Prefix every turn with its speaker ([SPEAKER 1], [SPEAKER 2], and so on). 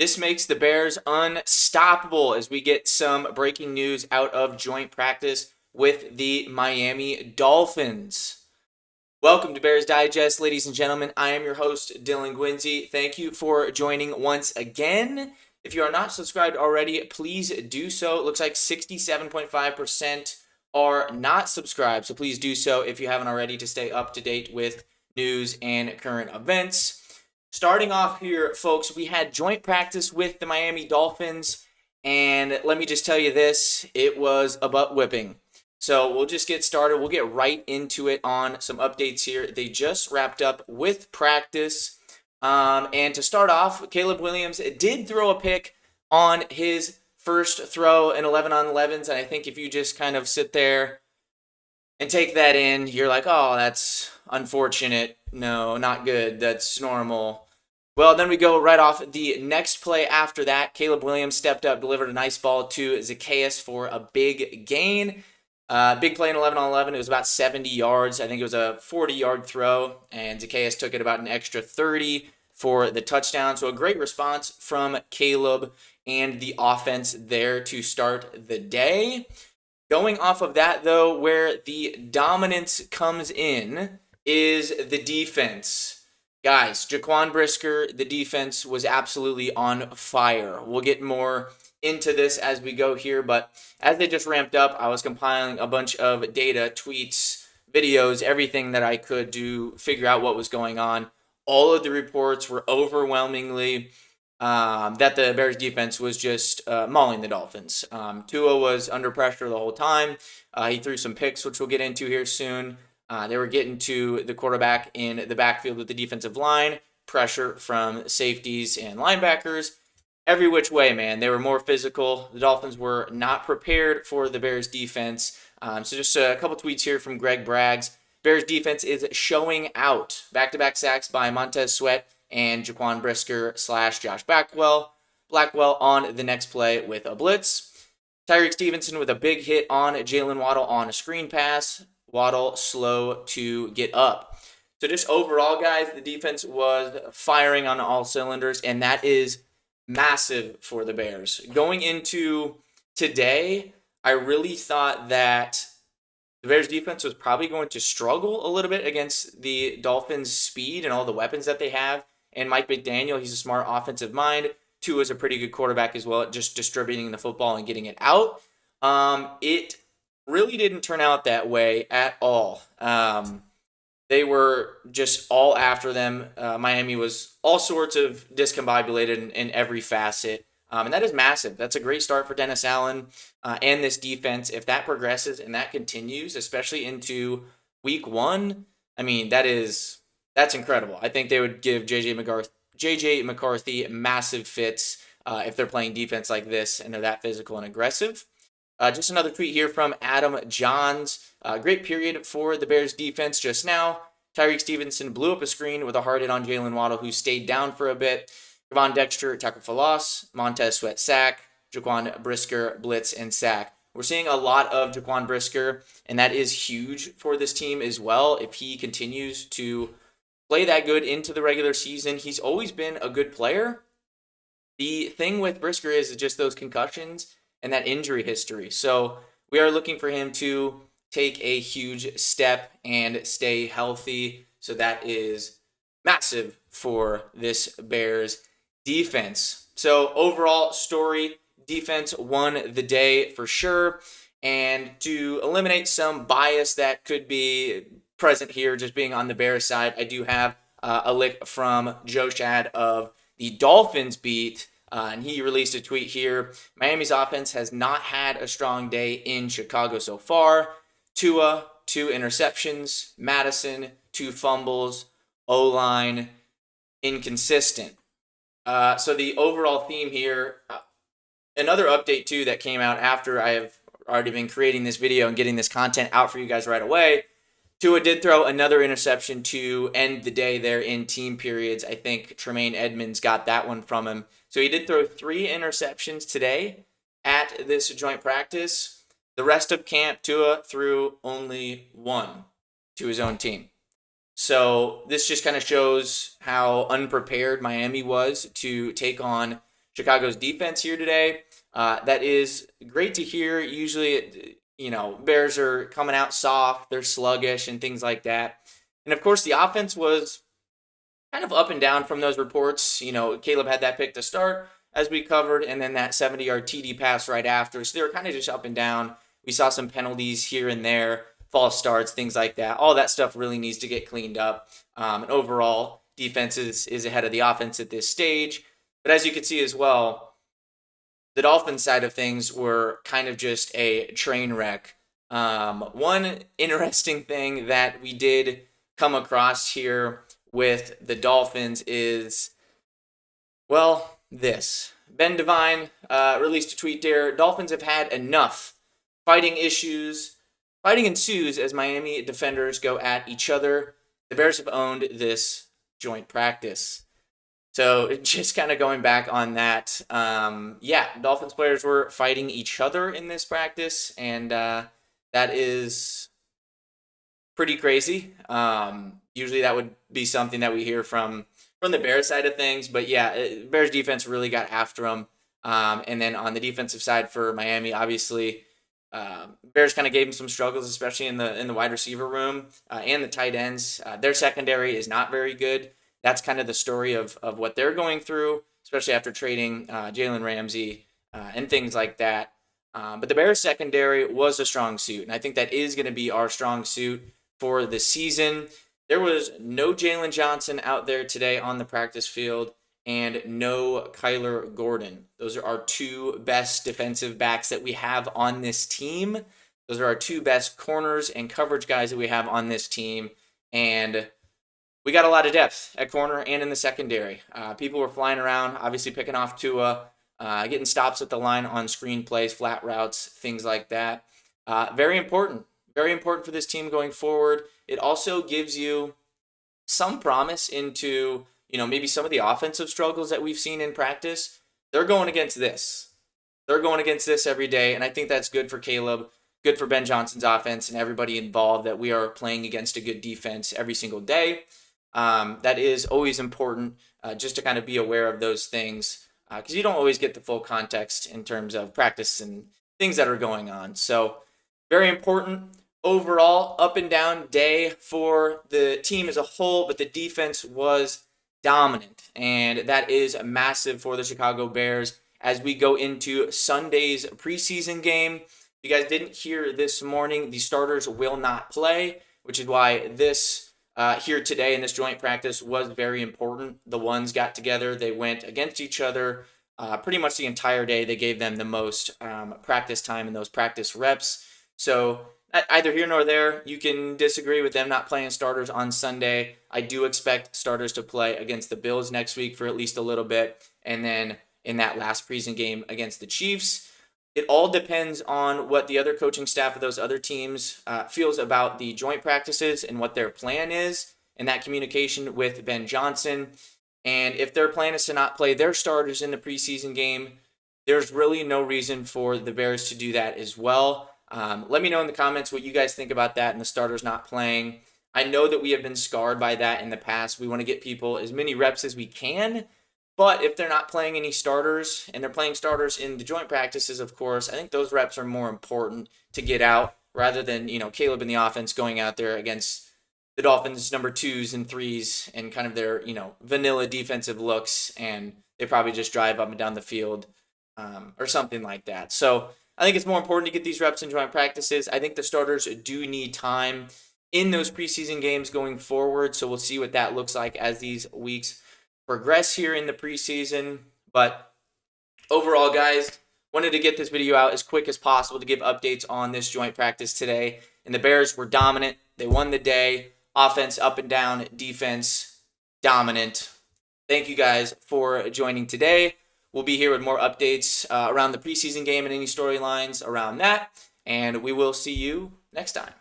[SPEAKER 1] This makes the Bears unstoppable as we get some breaking news out of joint practice with the Miami Dolphins. Welcome to Bears Digest, ladies and gentlemen. I am your host, Dylan Guinzy. Thank you for joining once again. If you are not subscribed already, please do so. It looks like 67.5% are not subscribed, so please do so if you haven't already to stay up to date with news and current events. Starting off here, folks, we had joint practice with the Miami Dolphins, and let me just tell you this, it was a butt whipping. So we'll just get started. We'll get right into it on some updates here. They just wrapped up with practice. And to start off, Caleb Williams did throw a pick on his first throw in 11 on 11s. And I think if you just kind of sit there and take that in, you're like, oh, that's unfortunate. No, not good. That's normal. Well, then we go right off the next play after that. Caleb Williams stepped up, delivered a nice ball to Zacchaeus for a big gain. Big play in 11 on 11. It was about 70 yards. I think it was a 40-yard throw, and Zacchaeus took it about an extra 30 for the touchdown. So a great response from Caleb and the offense there to start the day. Going off of that, though, where the dominance comes in is the defense. Guys, Jaquan Brisker, the defense was absolutely on fire. We'll get more into this as we go here, but as they just ramped up, I was compiling a bunch of data, tweets, videos, everything that I could to figure out what was going on. All of the reports were overwhelmingly that the Bears defense was just mauling the Dolphins. Tua was under pressure the whole time. He threw some picks, which we'll get into here soon. They were getting to the quarterback in the backfield with the defensive line, pressure from safeties and linebackers. Every which way, man. They were more physical. The Dolphins were not prepared for the Bears defense. So just a couple tweets here from Greg Braggs. Bears defense is showing out. Back-to-back sacks by Montez Sweat and Jaquan Brisker / Josh Blackwell on the next play with a blitz. Tyreek Stevenson with a big hit on Jalen Waddle on a screen pass. Waddle slow to get up. So just overall, guys, the defense was firing on all cylinders, and that is massive for the Bears. Going into today, I really thought that the Bears defense was probably going to struggle a little bit against the Dolphins' speed and all the weapons that they have. And Mike McDaniel, he's a smart offensive mind. Tua is a pretty good quarterback as well at just distributing the football and getting it out. It really didn't turn out that way at all. They were just all after them. Miami was all sorts of discombobulated in every facet. And that is massive. That's a great start for Dennis Allen and this defense. If that progresses and that continues, especially into week one, I mean, that's incredible. I think they would give JJ McCarthy massive fits if they're playing defense like this and they're that physical and aggressive. Just another tweet here from Adam Johns. Great period for the Bears defense just now. Tyreek Stevenson blew up a screen with a hard hit on Jalen Waddle, who stayed down for a bit. Javon Dexter, tackle for loss. Montez Sweat, sack. Jaquan Brisker, blitz, and sack. We're seeing a lot of Jaquan Brisker, and that is huge for this team as well. If he continues to play that good into the regular season, he's always been a good player. The thing with Brisker is just those concussions and that injury history. So we are looking for him to take a huge step and stay healthy. So that is massive for this Bears defense. So overall story, defense won the day for sure. And to eliminate some bias that could be present here, just being on the Bears side, I do have a lick from Joe Shad of the Dolphins beat. And he released a tweet here. Miami's offense has not had a strong day in Chicago so far. Tua, 2 interceptions. Madison, 2 fumbles. O-line, inconsistent. So the overall theme here, another update too that came out after I have already been creating this video and getting this content out for you guys right away. Tua did throw another interception to end the day there in team periods. I think Tremaine Edmonds got that one from him. So he did throw 3 interceptions today at this joint practice. The rest of camp, Tua threw only 1 to his own team. So this just kind of shows how unprepared Miami was to take on Chicago's defense here today. That is great to hear. Usually, Bears are coming out soft, they're sluggish, and things like that. And of course, the offense was kind of up and down from those reports. Caleb had that pick to start, as we covered, and then that 70-yard TD pass right after. So they were kind of just up and down. We saw some penalties here and there, false starts, things like that. All that stuff really needs to get cleaned up. And overall, defense is ahead of the offense at this stage. But as you can see as well, the Dolphins side of things were kind of just a train wreck. One interesting thing that we did come across here with the Dolphins is, well, this. Ben Devine released a tweet there. Dolphins have had enough. Fighting ensues as Miami defenders go at each other. The Bears have owned this joint practice. So just kind of going back on that, Dolphins players were fighting each other in this practice, and that is pretty crazy. Usually that would be something that we hear from the Bears side of things, but Bears defense really got after them. And then on the defensive side for Miami, obviously, Bears kind of gave them some struggles, especially in the wide receiver room and the tight ends. Their secondary is not very good. That's kind of the story of what they're going through, especially after trading Jalen Ramsey and things like that. But the Bears secondary was a strong suit, and I think that is going to be our strong suit for the season. There was no Jaylon Johnson out there today on the practice field, and no Kyler Gordon. Those are our two best defensive backs that we have on this team. Those are our two best corners and coverage guys that we have on this team. And we got a lot of depth at corner and in the secondary. People were flying around, obviously picking off Tua, getting stops at the line on screen plays, flat routes, things like that. Very important for this team going forward. It also gives you some promise into maybe some of the offensive struggles that we've seen in practice. They're going against this. They're going against this every day, and I think that's good for Caleb, good for Ben Johnson's offense, and everybody involved that we are playing against a good defense every single day. That is always important, just to kind of be aware of those things, because you don't always get the full context in terms of practice and things that are going on. So very important. Overall, up and down day for the team as a whole, but the defense was dominant, and that is massive for the Chicago Bears as we go into Sunday's preseason game. If you guys didn't hear this morning, the starters will not play, which is why this here today in this joint practice was very important. The ones got together, they went against each other pretty much the entire day. They gave them the most practice time and those practice reps. So either here nor there, you can disagree with them not playing starters on Sunday. I do expect starters to play against the Bills next week for at least a little bit, and then in that last preseason game against the Chiefs. It all depends on what the other coaching staff of those other teams feels about the joint practices and what their plan is, and that communication with Ben Johnson. And if their plan is to not play their starters in the preseason game, there's really no reason for the Bears to do that as well. Let me know in the comments what you guys think about that and the starters not playing. I know that we have been scarred by that in the past. We want to get people as many reps as we can. But if they're not playing any starters and they're playing starters in the joint practices, of course, I think those reps are more important to get out rather than, Caleb in the offense going out there against the Dolphins number 2s and 3s and kind of their, vanilla defensive looks, and they probably just drive up and down the field or something like that. So I think it's more important to get these reps in joint practices. I think the starters do need time in those preseason games going forward. So we'll see what that looks like as these weeks progress here in the preseason. But overall, guys, wanted to get this video out as quick as possible to give updates on this joint practice today. And the Bears were dominant. They won the day. Offense up and down, defense dominant. Thank you guys for joining today. We'll be here with more updates around the preseason game and any storylines around that. And we will see you next time.